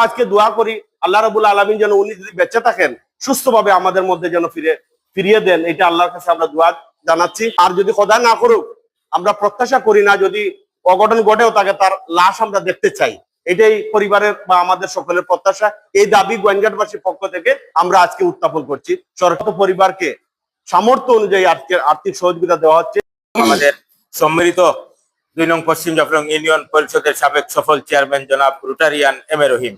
আজকে দোয়া করি আল্লাহ রাব্বুল আলামিন যেন উনি যদি বেঁচে থাকেন সুস্থভাবে আমাদের মধ্যে যেন ফিরিয়ে দেন, এটা আল্লাহর কাছে আমরা দোয়া জানাচ্ছি। আর যদি খোদা না করুক, আমরা প্রত্যাশা করি না, যদি অঘটন ঘটেও থাকে তার লাশ আমরা দেখতে চাই, এটাই পরিবারের বা আমাদের সকলের প্রত্যাশা। এই দাবি গোয়েন্দাবাসীর পক্ষ থেকে আমরা আজকে উত্থাপন করছি। সরকার পরিবারকে সামর্থ্য অনুযায়ী আজকে আর্থিক সহযোগিতা দেওয়া হচ্ছে। আমাদের সম্মিলিত ২ নং পশ্চিম জাফলং ইউনিয়ন পরিষদের সাবেক সফল চেয়ারম্যান জনাব রোটারিয়ান এম এ রহিম।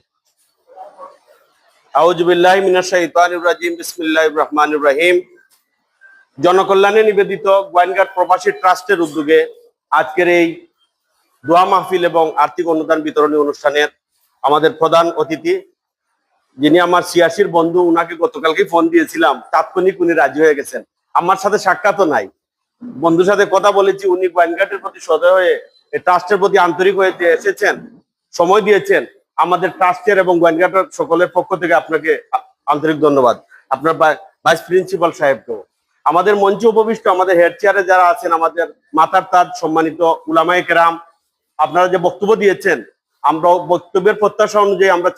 আউযু বিল্লাহি মিনাশ শাইতানির রাজিম, বিসমিল্লাহির রহমানির রহিম। জনকল্যাণে নিবেদিত গোয়াইনঘাট প্রবাসী ট্রাস্টের উদ্যোগে আজকের এই দোয়া মাহফিল এবং আর্থিক অনুদান বিতরণী অনুষ্ঠানের আমাদের প্রধান অতিথি, যিনি আমার সিয়াসির বন্ধু, উনাকে গতকালকে ফোন দিয়েছিলাম, তাৎক্ষণিক উনি রাজি হয়ে গেছেন। আমার সাথে সাক্ষাৎও নাই, বন্ধুর সাথে কথা বলেছি, উনি গোয়াইনঘাটের প্রতি সদয় হয়ে ট্রাস্টের প্রতি আন্তরিক হয়ে এসেছেন, সময় দিয়েছেন। আমাদের ট্রাস্টের এবং গোয়াইনঘাটের সকলের পক্ষ থেকে আপনাকে আন্তরিক ধন্যবাদ, আপনার ভাইস প্রিন্সিপাল সাহেবকেও। আমাদের মঞ্চে উপবিষ্ট আমাদের হেড চেয়ারে যারা আছেন, আমাদের মাথার তাজ সম্মানিত উলামায়ে কেরাম, আপনারা যে বক্তব্য দিয়েছেন, আমরা বক্তব্যের প্রত্যাশা অনুযায়ী আমরা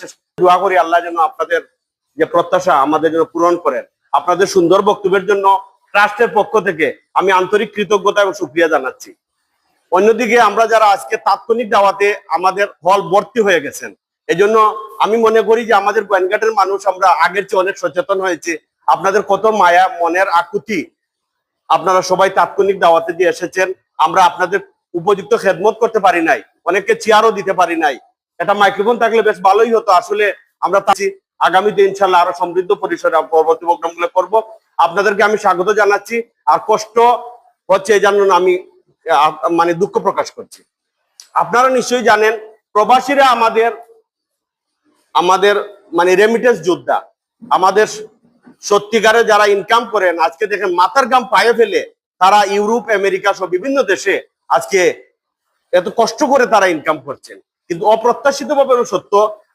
দোয়া করি আল্লাহ যেন আপনাদের যে প্রত্যাশা আমাদের জন্য পূরণ করেন। আপনাদের সুন্দর বক্তব্যের জন্য ট্রাস্টের পক্ষ থেকে আমি আন্তরিক কৃতজ্ঞতা এবং শুকরিয়া জানাচ্ছি। অন্যদিকে আমরা যারা আজকে তাৎক্ষণিক দাওয়াতে আমাদের হল ভর্তি হয়ে গেছেন, এজন্য আমি মনে করি যে আমাদের গোয়াইনঘাটের মানুষ আমরা আগের চেয়ে অনেক সচেতন হয়েছে। আপনাদের কত মায়া, মনের আকুতি, আপনারা সবাই তাৎক্ষণিক দাওয়াতে দিয়ে এসেছেন। আমরা আপনাদের উপযুক্ত খেদমত করতে পারি নাই, অনেককে চেয়ারও দিতে পারি নাই। এটা মাইক্রোফোন থাকলে বেশ ভালোই হতো। আসলে আমরা আগামীতে ইনশাল্লাহ আরো সমৃদ্ধ পরিসরে পরবর্তী প্রোগ্রামগুলো করব। আপনাদেরকে আমি স্বাগত জানাচ্ছি, আর কষ্ট হচ্ছে এই জন্য আমি দুঃখ প্রকাশ করছি। আপনারা নিশ্চয়ই জানেন প্রবাসীরা আমাদের রেমিটেন্স যোদ্ধা, আমাদের সত্যিকারে যারা ইনকাম করেন, আজকে দেখেন মাথার ঘাম পায়ে ফেলে তারা ইউরোপ, আমেরিকা সহ বিভিন্ন দেশে আজকে এত কষ্ট করে তারা ইনকাম করছেন। কিন্তু অপ্রত্যাশিত ভাবে সত্য,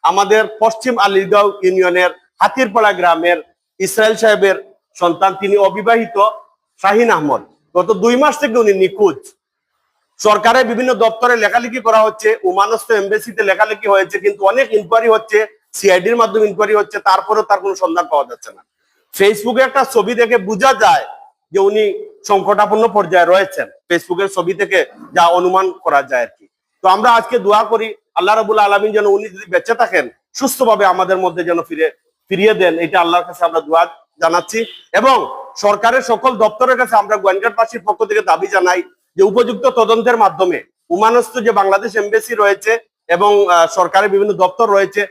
আমাদের পশ্চিম আলীগাঁও ইউনিয়নের হাতিরপাড়া গ্রামের ইসরায়েল সাহেবের সন্তান, তিনি অবিবাহিত শাহিন আহমদ, গত 2 মাস থেকে উনি নিখোঁজ। সরকারের বিভিন্ন দপ্তরে লেখালেখি করা হচ্ছে, ওমানস্থ এমবেসিতে লেখালেখি হয়েছে, কিন্তু অনেক ইনকোয়ারি হচ্ছে, সিআইডির মাধ্যমে ইনকোয়ারি হচ্ছে, তারপরেও তার কোনো সন্ধান পাওয়া যাচ্ছে না। ফেসবুকে একটা ছবি দেখে বোঝা যায় যে উনি সংকটাপন্ন পর্যায়ে রয়েছেন, ফেসবুকের ছবি থেকে যা অনুমান করা যায় আর কি। তো আমরা আজকে দোয়া করি আল্লাহ রাব্বুল আলামিন যেন উনি যদি বেঁচে থাকেন সুস্থভাবে আমাদের মধ্যে যেন ফিরিয়ে দেন, এটা আল্লাহর কাছে আমরা দোয়া জানাচ্ছি। এবং সরকারের সকল দপ্তরের কাছে আমরা গোয়াইনঘাটবাসীর পক্ষ থেকে দাবি জানাই যে উপযুক্ত তদন্তের মাধ্যমে ওমানস্থ যে বাংলাদেশ এমবেসি রয়েছে এবং সরকারের বিভিন্ন দপ্তর রয়েছে,